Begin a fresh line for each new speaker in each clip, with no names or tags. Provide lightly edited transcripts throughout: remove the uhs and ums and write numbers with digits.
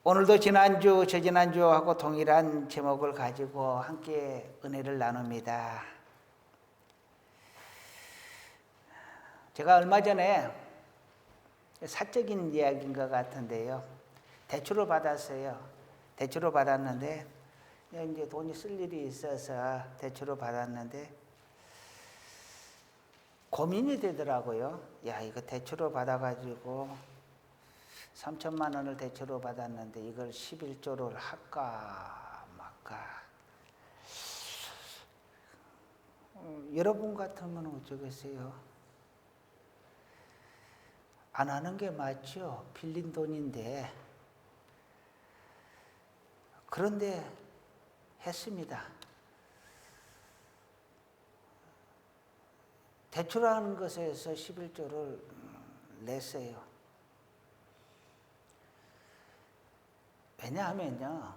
오늘도 지난주, 저지난주하고 동일한 제목을 가지고 함께 은혜를 나눕니다. 제가 얼마 전에 사적인 이야기인 것 같은데요. 대출을 받았어요. 대출을 받았는데 이제 돈이 쓸 일이 있어서 대출을 받았는데 고민이 되더라고요. 야, 이거 대출을 받아가지고 3천만 원을 대출을 받았는데 이걸 11조를 할까 말까. 여러분 같으면 어쩌겠어요? 안 하는 게 맞죠. 빌린 돈인데. 그런데 했습니다. 대출하는 것에서 11조를 냈어요. 왜냐하면요,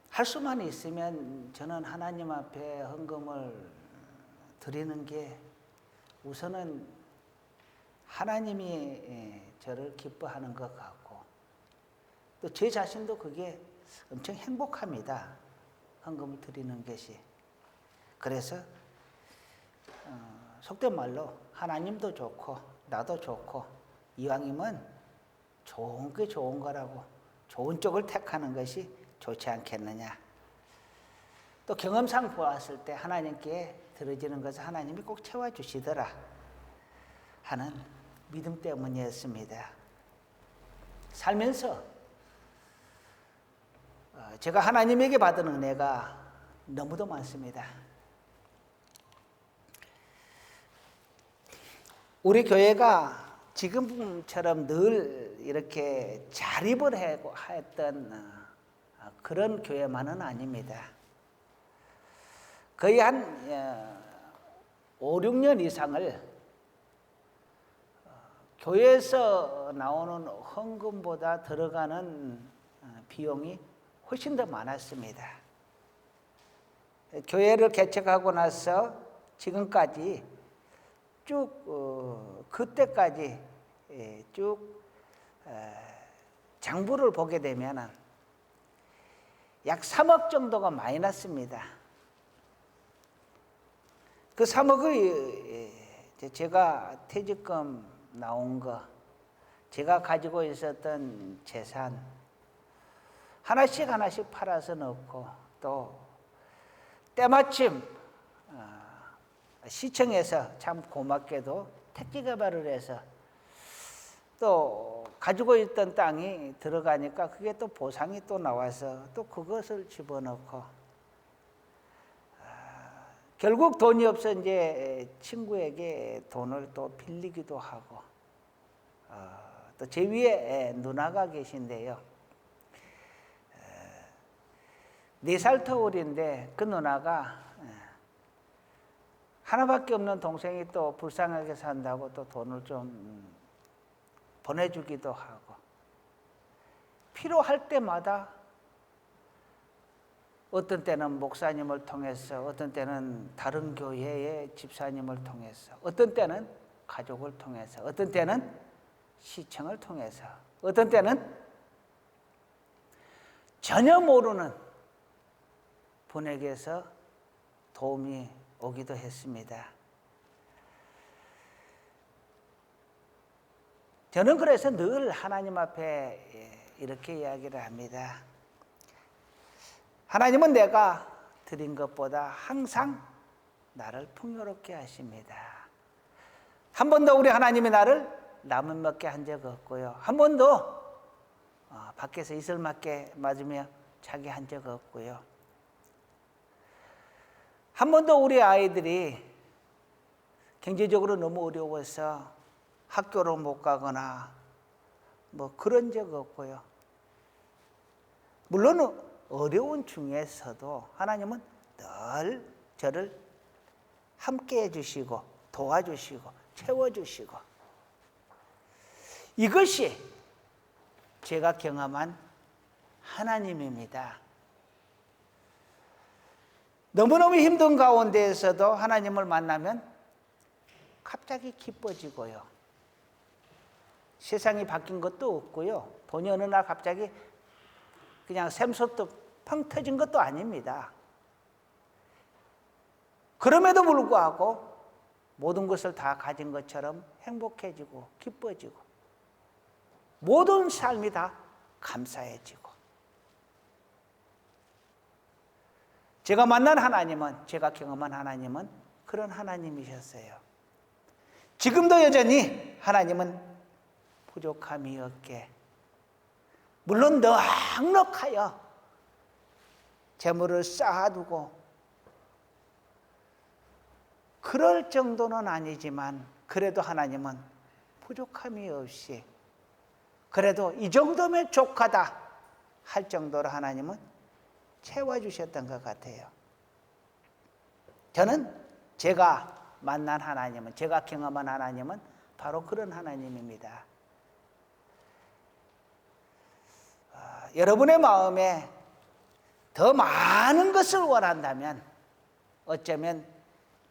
할 수만 있으면 저는 하나님 앞에 헌금을 드리는 게 우선은 하나님이 저를 기뻐하는 것 같고 또 제 자신도 그게 엄청 행복합니다. 헌금을 드리는 것이. 그래서 속된 말로 하나님도 좋고 나도 좋고 이왕이면 좋은 게 좋은 거라고 좋은 쪽을 택하는 것이 좋지 않겠느냐. 또 경험상 보았을 때 하나님께 드려지는 것을 하나님이 꼭 채워주시더라 하는 믿음 때문이었습니다. 살면서 제가 하나님에게 받은 은혜가 너무도 많습니다. 우리 교회가 지금처럼 늘 이렇게 자립을 했던 그런 교회만은 아닙니다. 거의 한 5, 6년 이상을 교회에서 나오는 헌금보다 들어가는 비용이 훨씬 더 많았습니다. 교회를 개척하고 나서 지금까지 쭉 그때까지 쭉 장부를 보게 되면 약 3억 정도가 많이 났습니다. 그 3억의 제가 퇴직금 나온 거, 제가 가지고 있었던 재산 하나씩 팔아서 넣고 또 때마침 시청에서 참 고맙게도 택지 개발을 해서 또 가지고 있던 땅이 들어가니까 그게 또 보상이 또 나와서 또 그것을 집어넣고 결국 돈이 없어 이제 친구에게 돈을 또 빌리기도 하고 또 제 위에 누나가 계신데요. 4살 터울인데 그 누나가 하나밖에 없는 동생이 또 불쌍하게 산다고 또 돈을 좀 보내주기도 하고 필요할 때마다 어떤 때는 목사님을 통해서 어떤 때는 다른 교회의 집사님을 통해서 어떤 때는 가족을 통해서 어떤 때는 시청을 통해서 어떤 때는 전혀 모르는 분에게서 도움이 오기도 했습니다. 저는 그래서 늘 하나님 앞에 이렇게 이야기를 합니다. 하나님은 내가 드린 것보다 항상 나를 풍요롭게 하십니다. 한 번도 우리 하나님이 나를 라면 먹게 한 적 없고요. 한 번도 밖에서 이슬 맞으며 자게 한 적 없고요. 한 번도 우리 아이들이 경제적으로 너무 어려워서 학교를 못 가거나 뭐 그런 적 없고요. 물론 어려운 중에서도 하나님은 늘 저를 함께 해주시고 도와주시고 채워주시고 이것이 제가 경험한 하나님입니다. 너무너무 힘든 가운데에서도 하나님을 만나면 갑자기 기뻐지고요. 세상이 바뀐 것도 없고요. 돈이 어느 날 갑자기 그냥 샘솟도 펑 터진 것도 아닙니다. 그럼에도 불구하고 모든 것을 다 가진 것처럼 행복해지고 기뻐지고 모든 삶이 다 감사해지고, 제가 만난 하나님은, 제가 경험한 하나님은 그런 하나님이셨어요. 지금도 여전히 하나님은 부족함이 없게, 물론 넉넉하여 재물을 쌓아두고 그럴 정도는 아니지만 그래도 하나님은 부족함이 없이, 그래도 이 정도면 족하다 할 정도로 하나님은 채워주셨던 것 같아요. 저는 제가 만난 하나님은, 제가 경험한 하나님은 바로 그런 하나님입니다. 여러분의 마음에 더 많은 것을 원한다면 어쩌면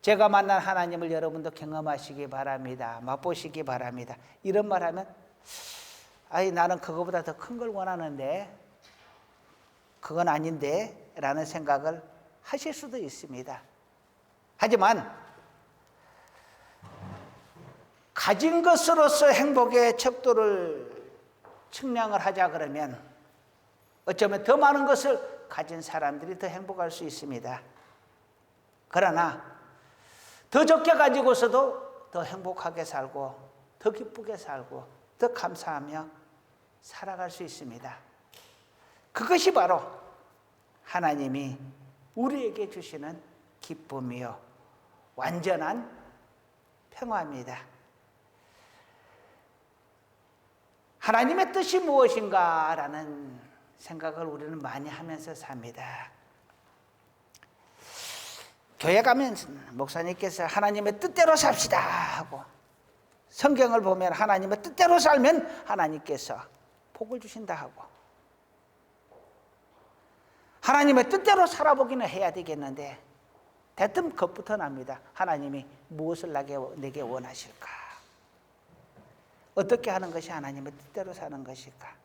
제가 만난 하나님을 여러분도 경험하시기 바랍니다. 맛보시기 바랍니다. 이런 말 하면, 아이, 나는 그거보다 더 큰 걸 원하는데, 그건 아닌데 라는 생각을 하실 수도 있습니다. 하지만 가진 것으로서 행복의 척도를 측량을 하자 그러면 어쩌면 더 많은 것을 가진 사람들이 더 행복할 수 있습니다. 그러나 더 적게 가지고서도 더 행복하게 살고 더 기쁘게 살고 더 감사하며 살아갈 수 있습니다. 그것이 바로 하나님이 우리에게 주시는 기쁨이요 완전한 평화입니다. 하나님의 뜻이 무엇인가라는 생각을 우리는 많이 하면서 삽니다. 교회 가면 목사님께서 하나님의 뜻대로 삽시다 하고, 성경을 보면 하나님의 뜻대로 살면 하나님께서 복을 주신다 하고, 하나님의 뜻대로 살아보기는 해야 되겠는데 대뜸 겁부터 납니다. 하나님이 무엇을 내게 원하실까? 어떻게 하는 것이 하나님의 뜻대로 사는 것일까?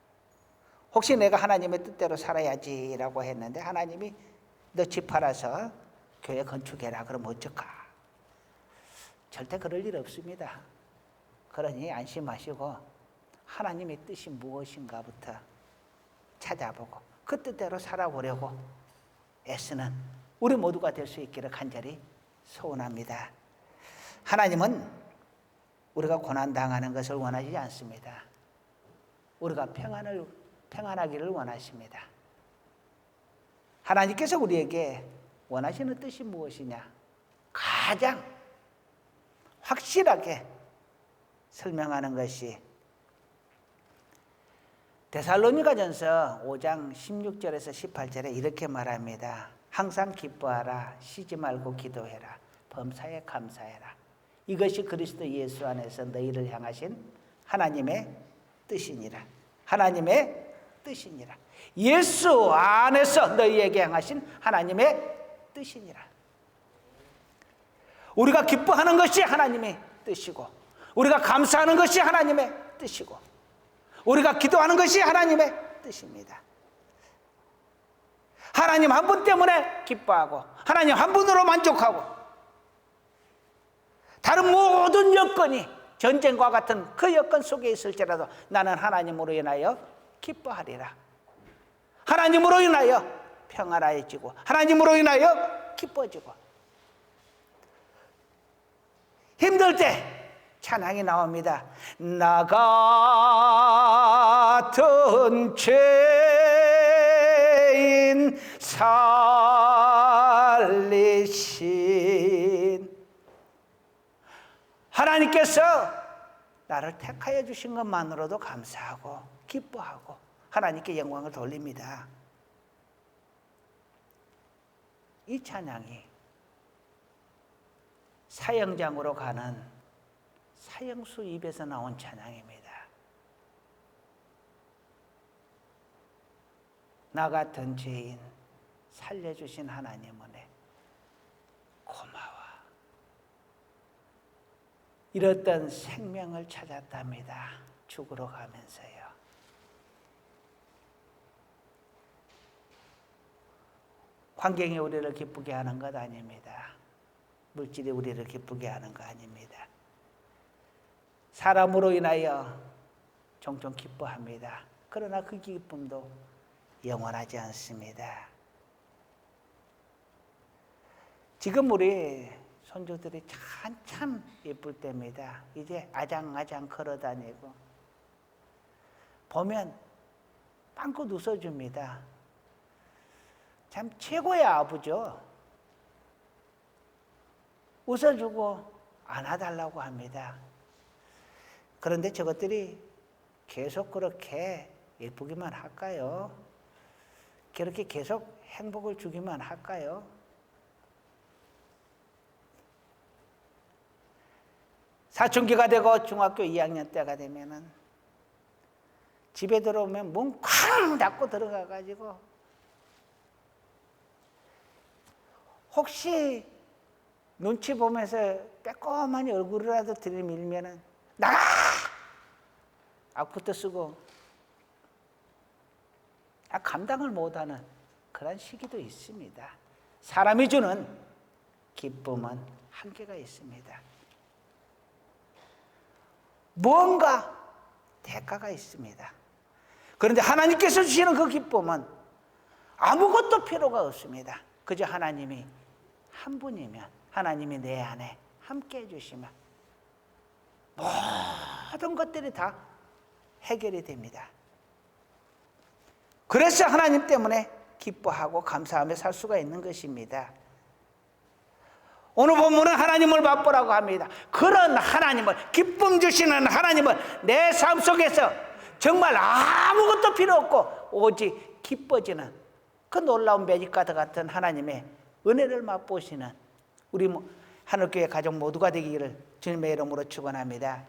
혹시 내가 하나님의 뜻대로 살아야지라고 했는데 하나님이 너 집 팔아서 교회 건축해라 그러면 어쩔까? 절대 그럴 일 없습니다. 그러니 안심하시고 하나님의 뜻이 무엇인가부터 찾아보고 그 뜻대로 살아보려고 애쓰는 우리 모두가 될 수 있기를 간절히 소원합니다. 하나님은 우리가 고난당하는 것을 원하지 않습니다. 우리가 평안하기를 원하십니다. 하나님께서 우리에게 원하시는 뜻이 무엇이냐? 가장 확실하게 설명하는 것이 데살로니가전서 5장 16절에서 18절에 이렇게 말합니다. 항상 기뻐하라, 쉬지 말고 기도해라, 범사에 감사해라. 이것이 그리스도 예수 안에서 너희를 향하신 하나님의 뜻이니라. 하나님의 뜻이니라. 예수 안에서 너희에게 향하신 하나님의 뜻이니라. 우리가 기뻐하는 것이 하나님의 뜻이고, 우리가 감사하는 것이 하나님의 뜻이고, 우리가 기도하는 것이 하나님의 뜻입니다. 하나님 한 분 때문에 기뻐하고 하나님 한 분으로 만족하고, 다른 모든 여건이 전쟁과 같은 그 여건 속에 있을지라도 나는 하나님으로 인하여 기뻐하리라. 하나님으로 인하여 평안해지고 하나님으로 인하여 기뻐지고, 힘들 때 찬양이 나옵니다. 나 같은 죄인 살리신 하나님께서 나를 택하여 주신 것만으로도 감사하고 기뻐하고 하나님께 영광을 돌립니다. 이 찬양이 사형장으로 가는 사형수 입에서 나온 찬양입니다. 나 같은 죄인 살려주신 하나님 은혜 고마워. 잃었던 생명을 찾았답니다. 죽으러 가면서요. 환경이 우리를 기쁘게 하는 것 아닙니다. 물질이 우리를 기쁘게 하는 거 아닙니다. 사람으로 인하여 종종 기뻐합니다. 그러나 그 기쁨도 영원하지 않습니다. 지금 우리 손주들이 한참 예쁠 때입니다. 이제 아장아장 걸어다니고 보면 빵긋 웃어줍니다. 참 최고의 아부죠. 웃어주고 안아달라고 합니다. 그런데 저것들이 계속 그렇게 예쁘기만 할까요? 그렇게 계속 행복을 주기만 할까요? 사춘기가 되고 중학교 2학년 때가 되면은 집에 들어오면 문 쾅 닫고 들어가가지고 혹시 눈치 보면서 빼꼼하니 얼굴이라도 들이밀면은 나가! 악부터 쓰고 감당을 못하는 그런 시기도 있습니다. 사람이 주는 기쁨은 한계가 있습니다. 무언가 대가가 있습니다. 그런데 하나님께서 주시는 그 기쁨은 아무것도 필요가 없습니다. 그저 하나님이 한 분이면, 하나님이 내 안에 함께 해주시면 모든 것들이 다 해결이 됩니다. 그래서 하나님 때문에 기뻐하고 감사하며 살 수가 있는 것입니다. 오늘 본문은 하나님을 맛보라고 합니다. 그런 하나님을, 기쁨 주시는 하나님을 내 삶 속에서 정말 아무것도 필요 없고 오직 기뻐지는 그 놀라운 매직가드 같은 하나님의 은혜를 맛보시는 우리 하늘교회 가족 모두가 되기를 주님의 이름으로 축원합니다.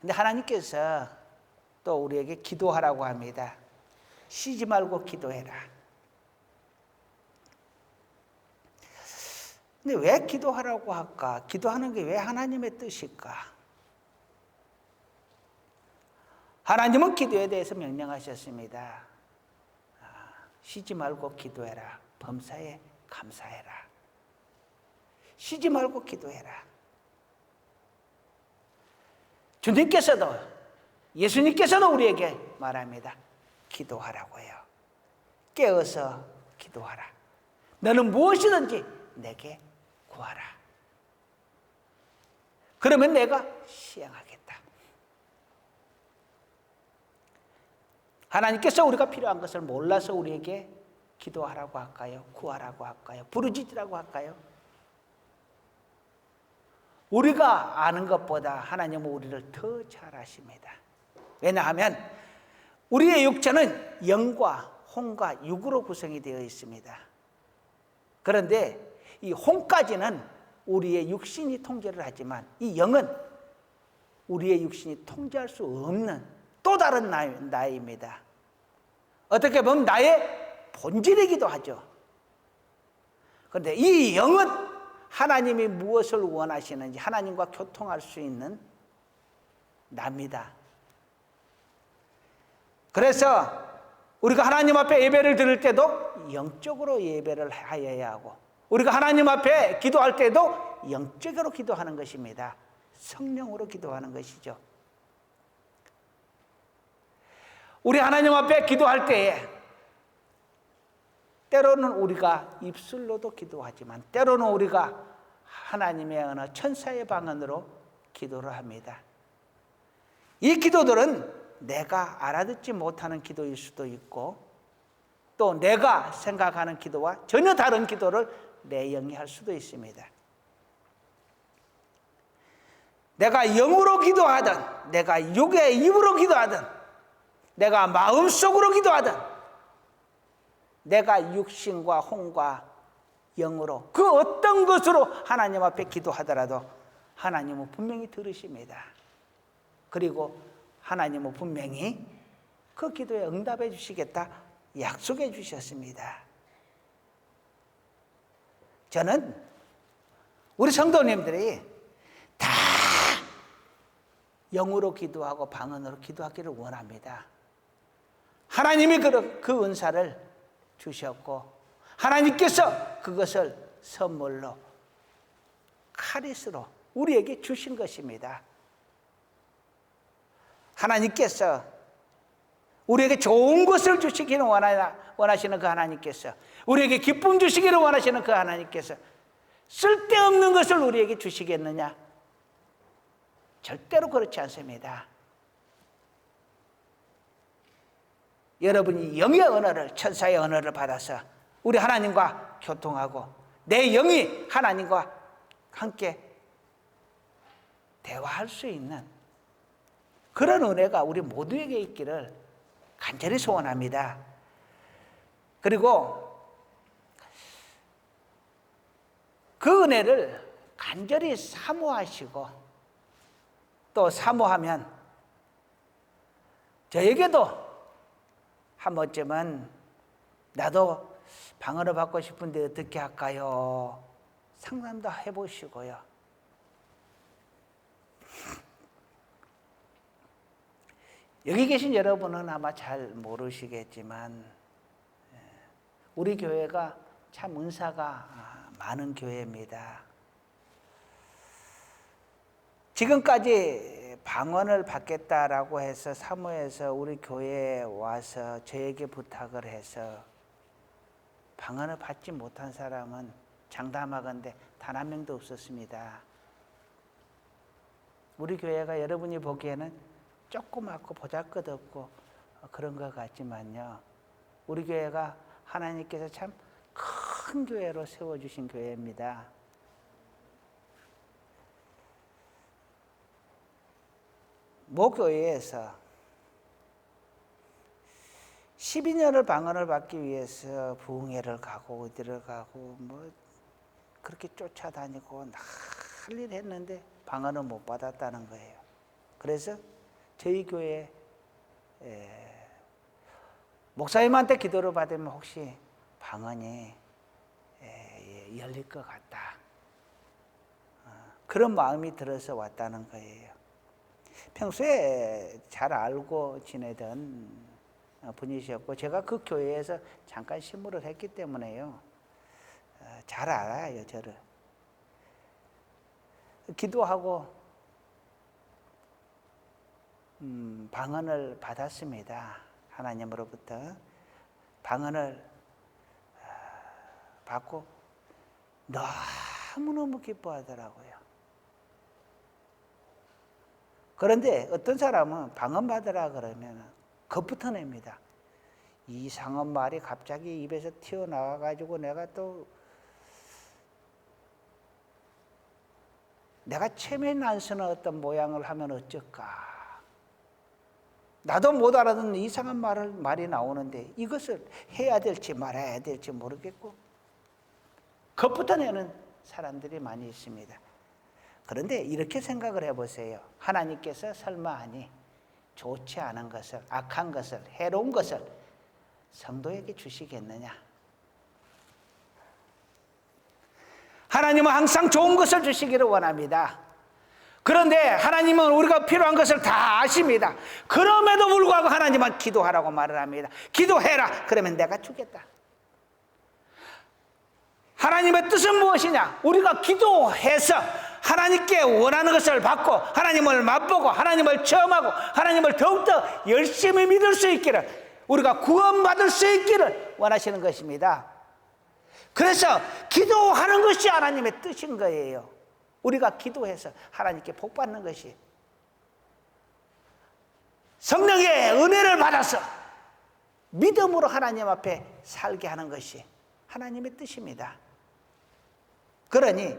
근데 하나님께서 또 우리에게 기도하라고 합니다. 쉬지 말고 기도해라. 근데 왜 기도하라고 할까? 기도하는 게 왜 하나님의 뜻일까? 하나님은 기도에 대해서 명령하셨습니다. 쉬지 말고 기도해라. 범사에 감사해라. 쉬지 말고 기도해라. 주님께서도, 예수님께서도 우리에게 말합니다. 기도하라고요. 깨어서 기도하라. 너는 무엇이든지 내게 구하라. 그러면 내가 시행하겠다. 하나님께서 우리가 필요한 것을 몰라서 우리에게 기도하라고 할까요? 구하라고 할까요? 부르짖으라고 할까요? 우리가 아는 것보다 하나님은 우리를 더 잘 아십니다. 왜냐하면 우리의 육체는 영과 혼과 육으로 구성이 되어 있습니다. 그런데 이 혼까지는 우리의 육신이 통제를 하지만 이 영은 우리의 육신이 통제할 수 없는 또 다른 나입니다. 어떻게 보면 나의 본질이기도 하죠. 그런데 이 영은 하나님이 무엇을 원하시는지 하나님과 교통할 수 있는 납니다. 그래서 우리가 하나님 앞에 예배를 드릴 때도 영적으로 예배를 하여야 하고 우리가 하나님 앞에 기도할 때도 영적으로 기도하는 것입니다. 성령으로 기도하는 것이죠. 우리 하나님 앞에 기도할 때에 때로는 우리가 입술로도 기도하지만 때로는 우리가 하나님의 언어 천사의 방언으로 기도를 합니다. 이 기도들은 내가 알아듣지 못하는 기도일 수도 있고 또 내가 생각하는 기도와 전혀 다른 기도를 내 영이 할 수도 있습니다. 내가 영으로 기도하든 내가 육의 입으로 기도하든 내가 마음속으로 기도하든 내가 육신과 혼과 영으로 그 어떤 것으로 하나님 앞에 기도하더라도 하나님은 분명히 들으십니다. 그리고 하나님은 분명히 그 기도에 응답해 주시겠다 약속해 주셨습니다. 저는 우리 성도님들이 다 영으로 기도하고 방언으로 기도하기를 원합니다. 하나님이 그 은사를 주셨고 하나님께서 그것을 선물로 카리스로 우리에게 주신 것입니다. 하나님께서 우리에게 좋은 것을 주시기를 원하시는 그 하나님께서, 우리에게 기쁨 주시기를 원하시는 그 하나님께서 쓸데없는 것을 우리에게 주시겠느냐? 절대로 그렇지 않습니다. 여러분이 영의 언어를, 천사의 언어를 받아서 우리 하나님과 교통하고 내 영이 하나님과 함께 대화할 수 있는 그런 은혜가 우리 모두에게 있기를 간절히 소원합니다. 그리고 그 은혜를 간절히 사모하시고 또 사모하면 저에게도 한 번쯤은 나도 방언을 받고 싶은데 어떻게 할까요? 상담도 해보시고요. 여기 계신 여러분은 아마 잘 모르시겠지만 우리 교회가 참 은사가 많은 교회입니다. 지금까지 방언을 받겠다라고 해서 사모해서 우리 교회에 와서 저에게 부탁을 해서 방언을 받지 못한 사람은 장담하건대 단 한 명도 없었습니다. 우리 교회가 여러분이 보기에는 조그맣고 보잘것없고 그런 것 같지만요, 우리 교회가 하나님께서 참 큰 교회로 세워주신 교회입니다. 모 교회에서 12년을 방언을 받기 위해서 부흥회를 가고 어디를 가고 뭐 그렇게 쫓아다니고 난리를 했는데 방언을 못 받았다는 거예요. 그래서 저희 교회 목사님한테 기도를 받으면 혹시 방언이 열릴 것 같다, 그런 마음이 들어서 왔다는 거예요. 평소에 잘 알고 지내던 분이셨고 제가 그 교회에서 잠깐 신부를 했기 때문에요, 잘 알아요 저를. 기도하고 방언을 받았습니다. 하나님으로부터 방언을 받고 너무너무 기뻐하더라고요. 그런데 어떤 사람은 방언 받으라 그러면 겁부터 냅니다. 이상한 말이 갑자기 입에서 튀어나와가지고 내가 체면 안 쓰는 어떤 모양을 하면 어쩔까? 나도 못 알아듣는 이상한 말이 나오는데 이것을 해야 될지 말아야 될지 모르겠고 겁부터 내는 사람들이 많이 있습니다. 그런데 이렇게 생각을 해보세요. 하나님께서 설마하니 좋지 않은 것을, 악한 것을, 해로운 것을 성도에게 주시겠느냐? 하나님은 항상 좋은 것을 주시기를 원합니다. 그런데 하나님은 우리가 필요한 것을 다 아십니다. 그럼에도 불구하고 하나님은 기도하라고 말을 합니다. 기도해라. 그러면 내가 주겠다. 하나님의 뜻은 무엇이냐? 우리가 기도해서 하나님께 원하는 것을 받고 하나님을 맛보고 하나님을 체험하고 하나님을 더욱더 열심히 믿을 수 있기를, 우리가 구원받을 수 있기를 원하시는 것입니다. 그래서 기도하는 것이 하나님의 뜻인 거예요. 우리가 기도해서 하나님께 복 받는 것이, 성령의 은혜를 받아서 믿음으로 하나님 앞에 살게 하는 것이 하나님의 뜻입니다. 그러니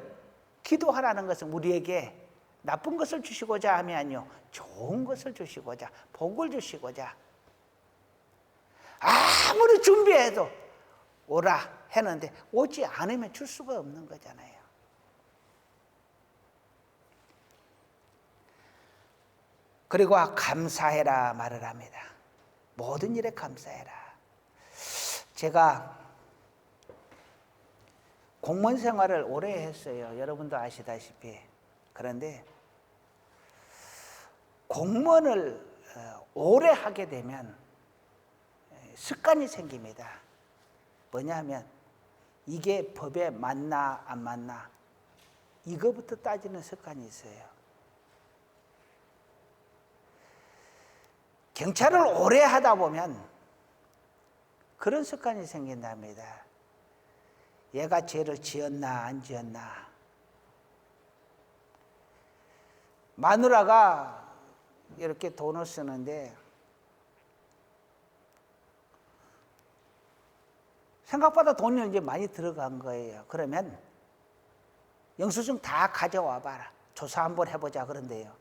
기도하라는 것은 우리에게 나쁜 것을 주시고자 함이 아니요, 좋은 것을 주시고자, 복을 주시고자. 아무리 준비해도 오라 했는데 오지 않으면 줄 수가 없는 거잖아요. 그리고 감사해라 말을 합니다. 모든 일에 감사해라. 제가 공무원 생활을 오래 했어요. 여러분도 아시다시피. 그런데 공무원을 오래 하게 되면 습관이 생깁니다. 뭐냐 하면 이게 법에 맞나 안 맞나 이거부터 따지는 습관이 있어요. 경찰을 오래 하다 보면 그런 습관이 생긴답니다. 얘가 죄를 지었나 안 지었나. 마누라가 이렇게 돈을 쓰는데 생각보다 돈이 이제 많이 들어간 거예요. 그러면 영수증 다 가져와 봐라. 조사 한번 해보자 그런데요.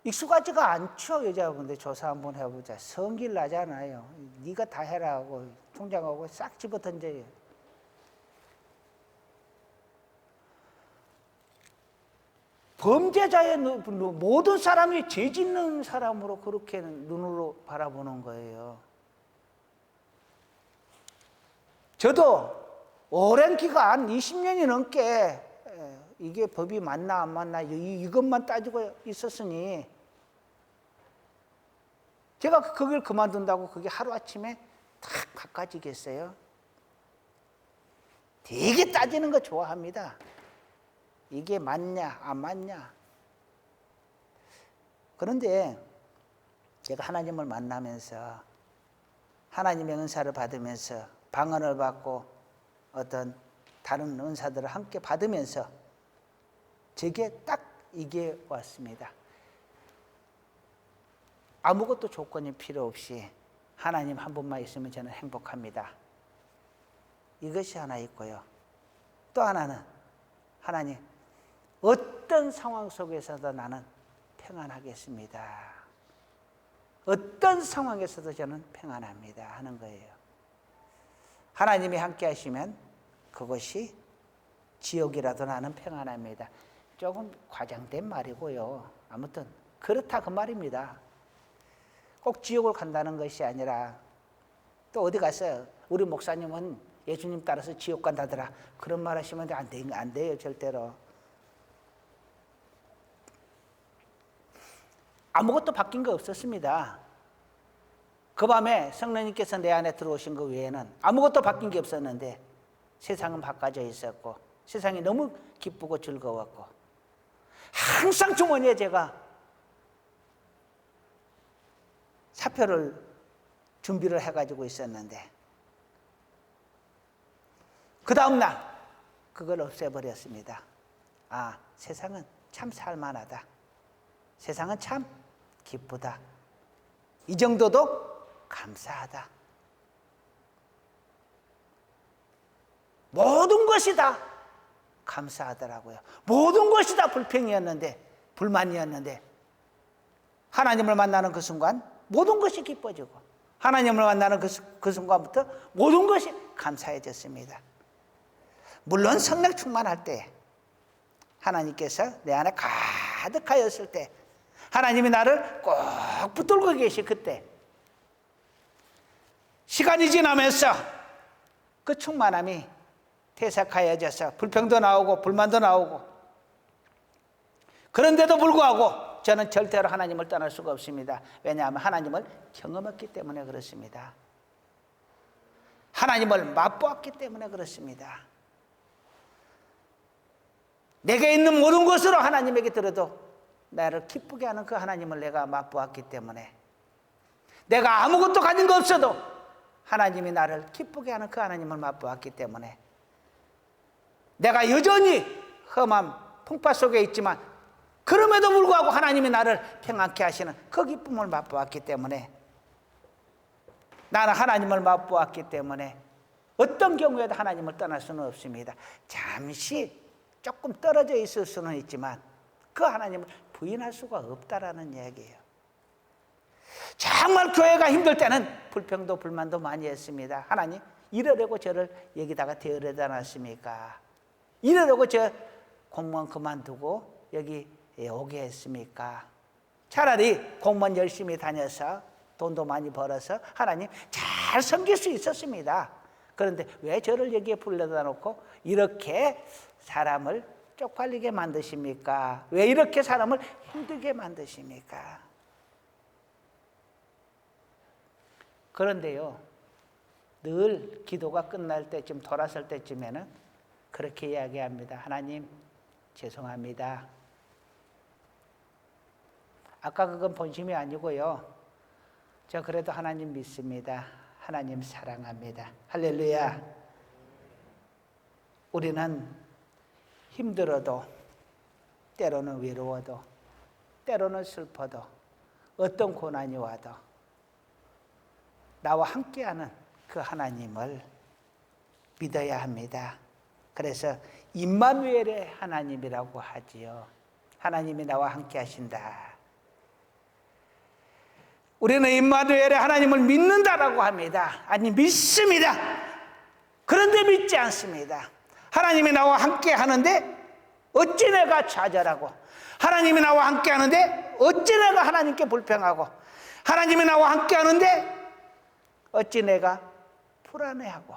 익숙하지가 않죠. 여자분들 조사 한번 해보자. 성질 나잖아요. 네가 다 해라 하고 통장하고 싹 집어던져요. 범죄자의 모든 사람이 죄 짓는 사람으로 그렇게 눈으로 바라보는 거예요. 저도 오랜 기간 20년이 넘게 이게 법이 맞나 안 맞나 이것만 따지고 있었으니 제가 그걸 그만둔다고 그게 하루아침에 탁 바꿔지겠어요? 되게 따지는 거 좋아합니다. 이게 맞냐 안 맞냐. 그런데 제가 하나님을 만나면서 하나님의 은사를 받으면서 방언을 받고 어떤 다른 은사들을 함께 받으면서 제게 딱 이게 왔습니다. 아무것도 조건이 필요 없이 하나님 한 분만 있으면 저는 행복합니다. 이것이 하나 있고요. 또 하나는 하나님 어떤 상황 속에서도 나는 평안하겠습니다. 어떤 상황에서도 저는 평안합니다 하는 거예요. 하나님이 함께 하시면 그것이 지옥이라도 나는 평안합니다. 조금 과장된 말이고요. 아무튼 그렇다 그 말입니다. 꼭 지옥을 간다는 것이 아니라 또 어디 가서 우리 목사님은 예수님 따라서 지옥 간다더라. 그런 말 하시면 안 돼요. 절대로. 아무것도 바뀐 거 없었습니다. 그 밤에 성령님께서 내 안에 들어오신 것 외에는 아무것도 바뀐 게 없었는데 세상은 바꿔져 있었고 세상이 너무 기쁘고 즐거웠고 항상 주머니에 제가 사표를 준비를 해가지고 있었는데 그 다음날 그걸 없애버렸습니다. 아, 세상은 참 살만하다. 세상은 참 기쁘다. 이 정도도 감사하다. 모든 것이 다 감사하더라고요. 모든 것이 다 불평이었는데, 불만이었는데 하나님을 만나는 그 순간 모든 것이 기뻐지고 하나님을 만나는 그 순간부터 모든 것이 감사해졌습니다. 물론 성령 충만할 때 하나님께서 내 안에 가득하였을 때 하나님이 나를 꼭 붙들고 계시 그때 시간이 지나면서 그 충만함이 퇴색하여져서 불평도 나오고 불만도 나오고 그런데도 불구하고 저는 절대로 하나님을 떠날 수가 없습니다. 왜냐하면 하나님을 경험했기 때문에 그렇습니다. 하나님을 맛보았기 때문에 그렇습니다. 내게 있는 모든 것으로 하나님에게 들어도 나를 기쁘게 하는 그 하나님을 내가 맛보았기 때문에 내가 아무것도 가진 거 없어도 하나님이 나를 기쁘게 하는 그 하나님을 맛보았기 때문에 내가 여전히 험한 풍파 속에 있지만 그럼에도 불구하고 하나님이 나를 평안케 하시는 그 기쁨을 맛보았기 때문에 나는 하나님을 맛보았기 때문에 어떤 경우에도 하나님을 떠날 수는 없습니다. 잠시 조금 떨어져 있을 수는 있지만 그 하나님을 부인할 수가 없다라는 이야기예요. 정말 교회가 힘들 때는 불평도 불만도 많이 했습니다. 하나님 이러려고 저를 여기다가 데려다 놨습니까? 이러려고 저 공무원 그만두고 여기 오게 했습니까? 차라리 공무원 열심히 다녀서 돈도 많이 벌어서 하나님 잘 섬길 수 있었습니다. 그런데 왜 저를 여기에 불러다 놓고 이렇게 사람을 쪽팔리게 만드십니까? 왜 이렇게 사람을 힘들게 만드십니까? 그런데요, 늘 기도가 끝날 때쯤, 돌아설 때쯤에는 그렇게 이야기합니다. 하나님, 죄송합니다. 아까 그건 본심이 아니고요. 저 그래도 하나님 믿습니다. 하나님 사랑합니다. 할렐루야. 우리는 힘들어도, 때로는 외로워도, 때로는 슬퍼도, 어떤 고난이 와도 나와 함께하는 그 하나님을 믿어야 합니다. 그래서 임마누엘의 하나님이라고 하지요. 하나님이 나와 함께 하신다. 우리는 임마누엘의 하나님을 믿는다라고 합니다. 아니, 믿습니다. 그런데 믿지 않습니다. 하나님이 나와 함께 하는데 어찌 내가 좌절하고, 하나님이 나와 함께 하는데 어찌 내가 하나님께 불평하고, 하나님이 나와 함께 하는데 어찌 내가 불안해하고,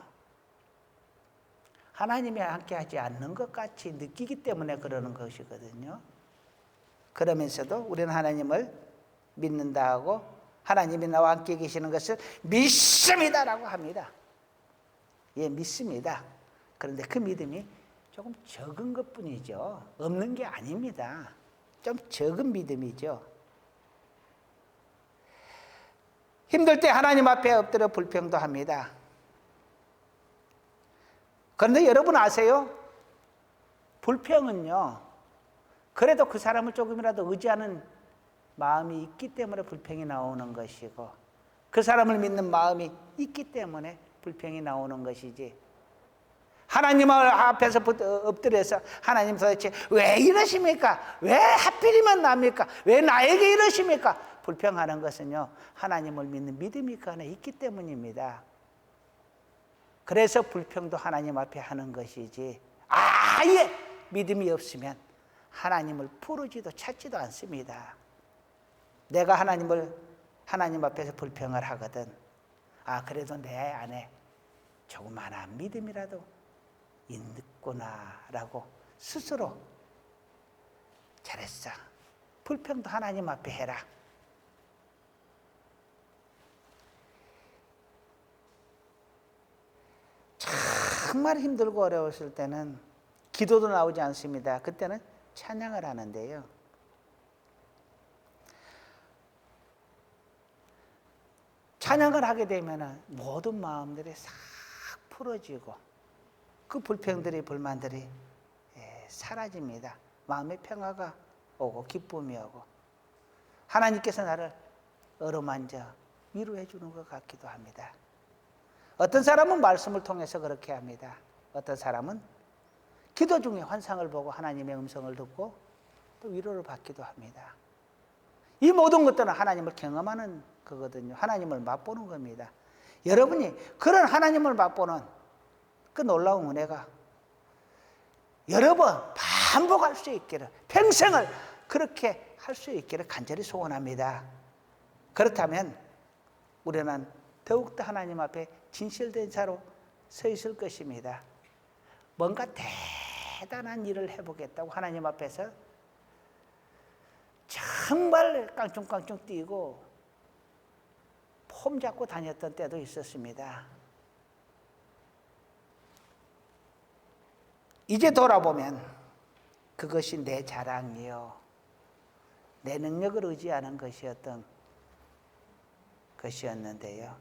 하나님이 함께 하지 않는 것 같이 느끼기 때문에 그러는 것이거든요. 그러면서도 우리는 하나님을 믿는다 하고, 하나님이 나와 함께 계시는 것을 믿습니다라고 합니다. 예, 믿습니다. 그런데 그 믿음이 조금 적은 것뿐이죠. 없는 게 아닙니다. 좀 적은 믿음이죠. 힘들 때 하나님 앞에 엎드려 불평도 합니다. 그런데 여러분 아세요? 불평은요, 그래도 그 사람을 조금이라도 의지하는 마음이 있기 때문에 불평이 나오는 것이고, 그 사람을 믿는 마음이 있기 때문에 불평이 나오는 것이지, 하나님 앞에서 엎드려서 하나님 도대체 왜 이러십니까? 왜 하필이면 납니까? 왜 나에게 이러십니까? 불평하는 것은요, 하나님을 믿는 믿음이 그 안에 있기 때문입니다. 그래서 불평도 하나님 앞에 하는 것이지, 아예 믿음이 없으면 하나님을 부르지도 찾지도 않습니다. 내가 하나님 앞에서 불평을 하거든, 아, 그래도 내 안에 조그마한 믿음이라도 있구나라고 스스로, 잘했어, 불평도 하나님 앞에 해라. 정말 힘들고 어려웠을 때는 기도도 나오지 않습니다. 그때는 찬양을 하는데요, 찬양을 하게 되면 모든 마음들이 싹 풀어지고 그 불평들이, 불만들이 사라집니다. 마음의 평화가 오고 기쁨이 오고 하나님께서 나를 어루만져 위로해 주는 것 같기도 합니다. 어떤 사람은 말씀을 통해서 그렇게 합니다. 어떤 사람은 기도 중에 환상을 보고 하나님의 음성을 듣고 또 위로를 받기도 합니다. 이 모든 것들은 하나님을 경험하는 거거든요. 하나님을 맛보는 겁니다. 여러분이 그런 하나님을 맛보는 그 놀라운 은혜가 여러 번 반복할 수 있기를, 평생을 그렇게 할 수 있기를 간절히 소원합니다. 그렇다면 우리는 더욱더 하나님 앞에 진실된 자로 서 있을 것입니다. 뭔가 대단한 일을 해보겠다고 하나님 앞에서 정말 깡충깡충 뛰고 폼 잡고 다녔던 때도 있었습니다. 이제 돌아보면 그것이 내 자랑이요, 내 능력을 의지하는 것이었는데요,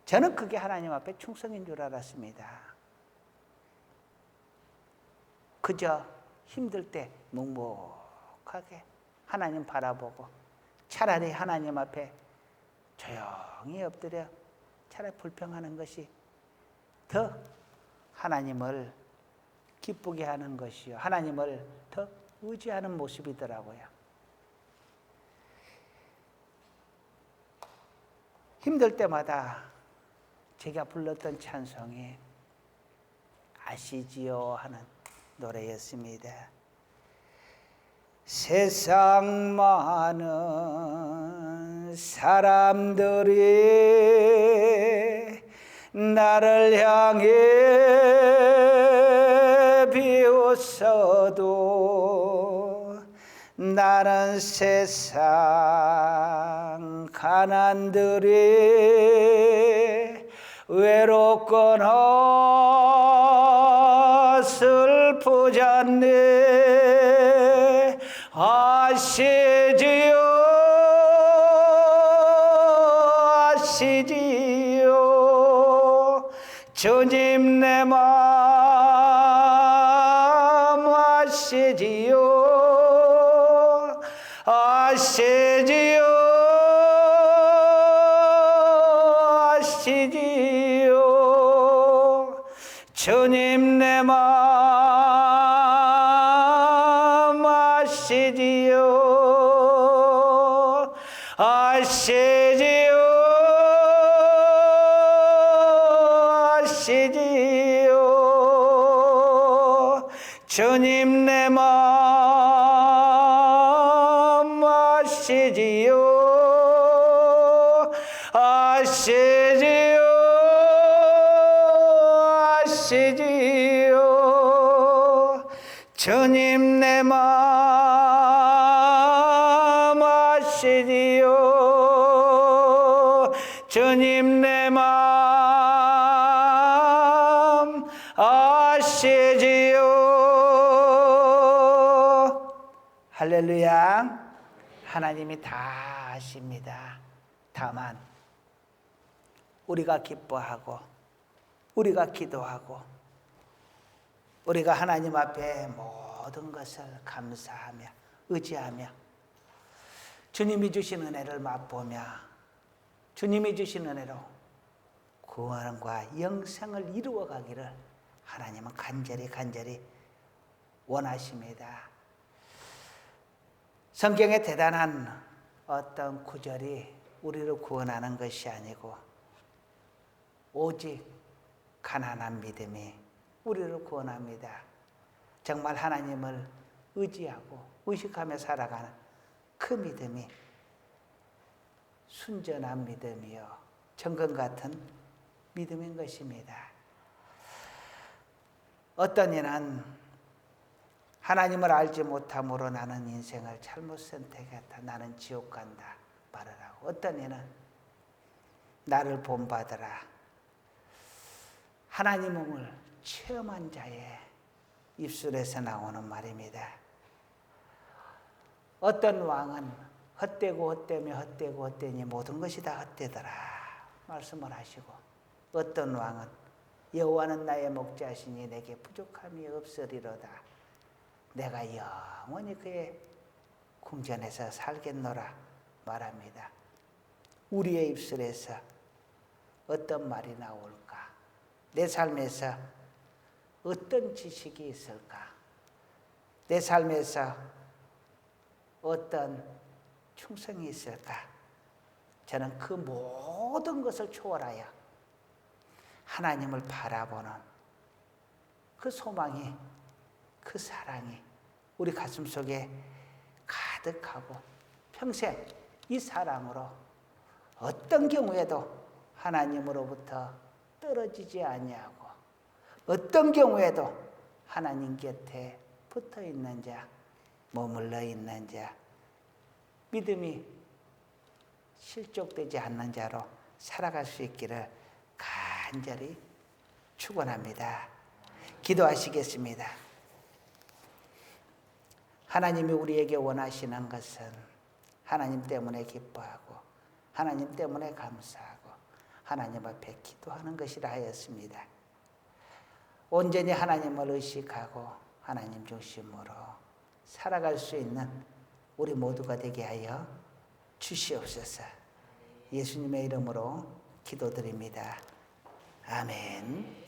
저는 그게 하나님 앞에 충성인 줄 알았습니다. 그저 힘들 때 묵묵하게 하나님 바라보고, 차라리 하나님 앞에 조용히 엎드려 차라리 불평하는 것이 더 하나님을 기쁘게 하는 것이요, 하나님을 더 의지하는 모습이더라고요. 힘들 때마다 제가 불렀던 찬송이 아시지요 하는 노래였습니다. 세상 많은 사람들이 나를 향해 비웃 주었어도 나는 세상 가난들이 외롭거나 슬프잖네. 아시지요 아시지요 주님 내 맘 아시지요 아시지요 아시지요 주님 내 맘 아시지요 아시지요 아시지요 주님 내 맘 아시지요 아시지요 아시지요 주님 내 맘 아시지요 주님 내 맘 아시지요. 할렐루야. 하나님이 다 아십니다. 다만 우리가 기뻐하고 우리가 기도하고 우리가 하나님 앞에 모든 것을 감사하며 의지하며 주님이 주신 은혜를 맛보며 주님이 주신 은혜로 구원과 영생을 이루어가기를 하나님은 간절히 원하십니다. 성경에 대단한 어떤 구절이 우리를 구원하는 것이 아니고 오직 가난한 믿음이 우리를 구원합니다. 정말 하나님을 의지하고 의식하며 살아가는 그 믿음이 순전한 믿음이요 정금 같은 믿음인 것입니다. 어떤 이는 하나님을 알지 못함으로 나는 인생을 잘못 선택했다. 나는 지옥 간다 말을 하고, 어떤 이는 나를 본받으라. 하나님을 체험한 자의 입술에서 나오는 말입니다. 어떤 왕은 헛되고 헛되며 헛되고 헛되니 모든 것이 다 헛되더라 말씀을 하시고, 어떤 왕은 여호와는 나의 목자시니 내게 부족함이 없으리로다. 내가 영원히 그의 궁전에서 살겠노라 말합니다. 우리의 입술에서 어떤 말이 나올까? 내 삶에서 어떤 지식이 있을까? 내 삶에서 어떤 충성이 있을까? 저는 그 모든 것을 초월하여 하나님을 바라보는 그 소망이, 그 사랑이 우리 가슴 속에 가득하고 평생 이 사랑으로 어떤 경우에도 하나님으로부터 떨어지지 아니하고 어떤 경우에도 하나님 곁에 붙어 있는 자, 머물러 있는 자, 믿음이 실족되지 않는 자로 살아갈 수 있기를 간절히 축원합니다. 기도하시겠습니다. 하나님이 우리에게 원하시는 것은 하나님 때문에 기뻐하고 하나님 때문에 감사하고 하나님 앞에 기도하는 것이라 하였습니다. 온전히 하나님을 의식하고 하나님 중심으로 살아갈 수 있는 우리 모두가 되게 하여 주시옵소서. 예수님의 이름으로 기도드립니다. 아멘.